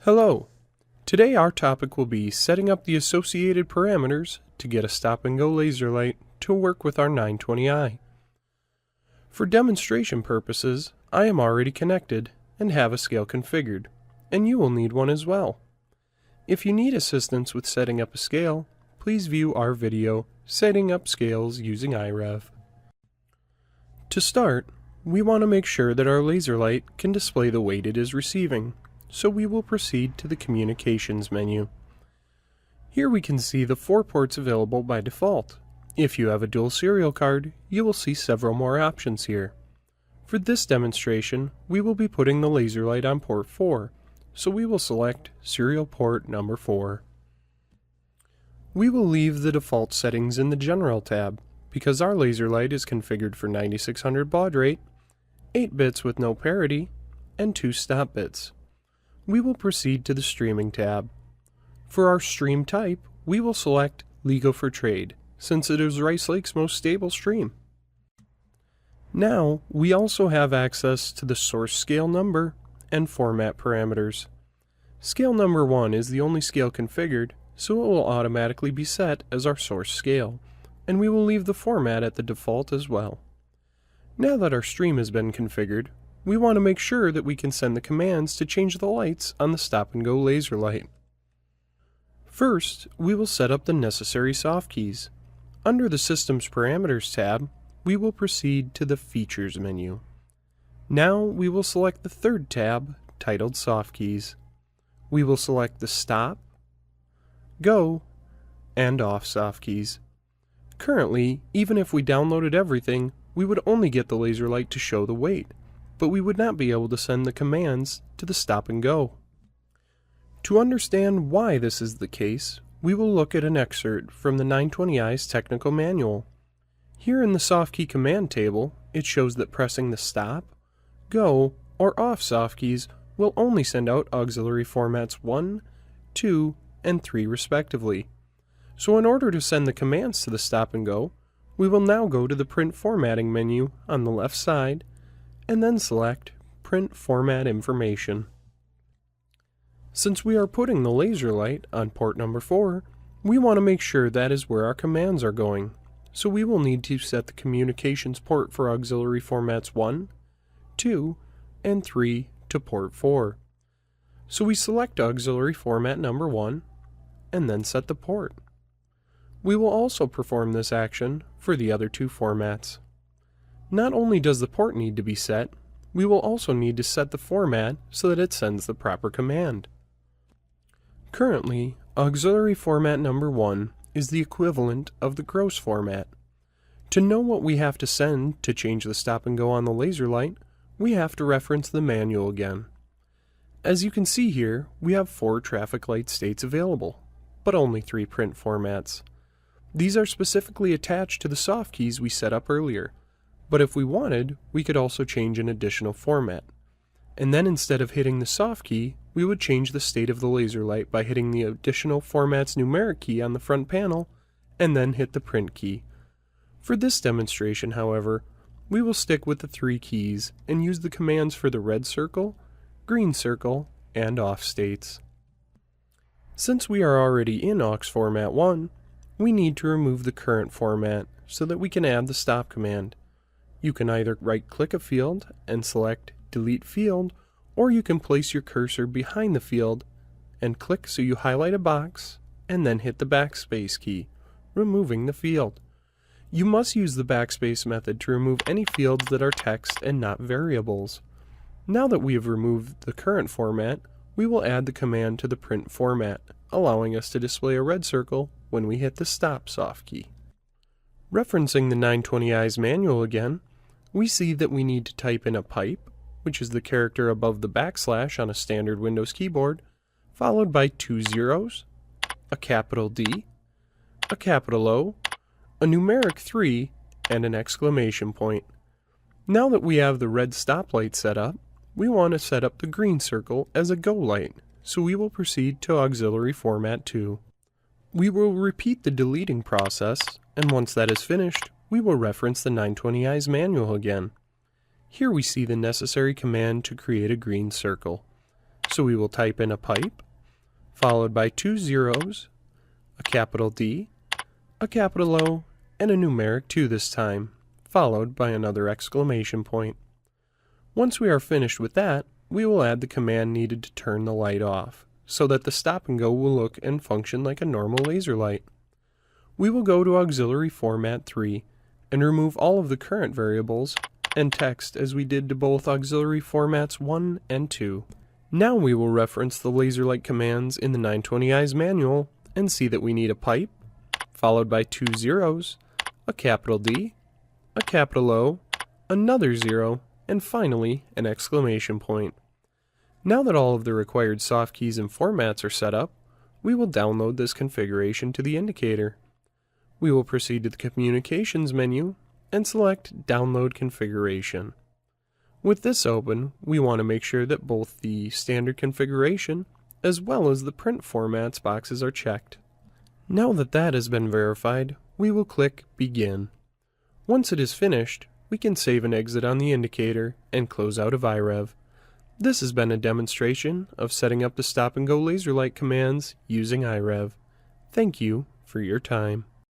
Hello! Today our topic will be setting up the associated parameters to get a Stop and Go LaserLight to work with our 920i. For demonstration purposes, I am already connected and have a scale configured, and you will need one as well. If you need assistance with setting up a scale, please view our video, Setting Up Scales using iRev. To start, we want to make sure that our LaserLight can display the weight it is receiving, so we will proceed to the Communications menu. Here we can see the 4 ports available by default. If you have a dual serial card, you will see several more options here. For this demonstration, we will be putting the LaserLight on port 4, so we will select serial port number 4. We will leave the default settings in the General tab, because our LaserLight is configured for 9600 baud rate, 8 bits with no parity, and 2 stop bits. We will proceed to the Streaming tab. For our stream type, we will select Legal for Trade, since it is Rice Lake's most stable stream. Now, we also have access to the source scale number and format parameters. Scale number 1 is the only scale configured, so it will automatically be set as our source scale, and we will leave the format at the default as well. Now that our stream has been configured, we want to make sure that we can send the commands to change the lights on the Stop and Go LaserLight. First, we will set up the necessary soft keys. Under the Systems Parameters tab, we will proceed to the Features menu. Now we will select the third tab, titled Soft Keys. We will select the Stop, Go, and Off soft keys. Currently, even if we downloaded everything, we would only get the LaserLight to show the weight, but we would not be able to send the commands to the Stop and Go. To understand why this is the case, we will look at an excerpt from the 920i's technical manual. Here in the soft key command table, it shows that pressing the Stop, Go, or Off soft keys will only send out auxiliary formats 1, 2, and 3 respectively. So in order to send the commands to the Stop and Go, we will now go to the Print Formatting menu on the left side, and then select Print Format Information. Since we are putting the LaserLight on port number 4, we want to make sure that is where our commands are going, so we will need to set the communications port for auxiliary formats 1, 2, and 3 to port 4. So we select auxiliary format number 1, and then set the port. We will also perform this action for the other 2 formats. Not only does the port need to be set, we will also need to set the format so that it sends the proper command. Currently, auxiliary format number 1 is the equivalent of the gross format. To know what we have to send to change the Stop and Go on the LaserLight, we have to reference the manual again. As you can see here, we have 4 traffic light states available, but only 3 print formats. These are specifically attached to the soft keys we set up earlier, but if we wanted, we could also change an additional format. And then instead of hitting the soft key, we would change the state of the LaserLight by hitting the additional format's numeric key on the front panel, and then hit the print key. For this demonstration, however, we will stick with the 3 keys and use the commands for the red circle, green circle, and off states. Since we are already in aux format 1, we need to remove the current format so that we can add the stop command. You can either right-click a field and select Delete Field, or you can place your cursor behind the field and click so you highlight a box, and then hit the backspace key, removing the field. You must use the backspace method to remove any fields that are text and not variables. Now that we have removed the current format, we will add the command to the print format, allowing us to display a red circle when we hit the Stop soft key. Referencing the 920i's manual again, we see that we need to type in a pipe, which is the character above the backslash on a standard Windows keyboard, followed by 2 zeros, a capital D, a capital O, a numeric 3, and an exclamation point. Now that we have the red stoplight set up, we want to set up the green circle as a go light, so we will proceed to auxiliary format 2. We will repeat the deleting process, and once that is finished, we will reference the 920i's manual again. Here we see the necessary command to create a green circle. So we will type in a pipe, followed by 2 zeros, a capital D, a capital O, and a numeric 2 this time, followed by another exclamation point. Once we are finished with that, we will add the command needed to turn the light off, so that the stop and go will look and function like a normal laser light. We will go to Auxiliary Format 3 and remove all of the current variables and text as we did to both Auxiliary Formats 1 and 2. Now we will reference the laser light commands in the 920i's manual and see that we need a pipe, followed by 2 zeros, a capital D, a capital O, another 0, and finally an exclamation point. Now that all of the required soft keys and formats are set up, we will download this configuration to the indicator. We will proceed to the Communications menu and select Download Configuration. With this open, we want to make sure that both the standard configuration as well as the print formats boxes are checked. Now that that has been verified, we will click Begin. Once it is finished, we can save and exit on the indicator and close out of iRev. This has been a demonstration of setting up the Stop and Go LaserLight commands using iRev. Thank you for your time.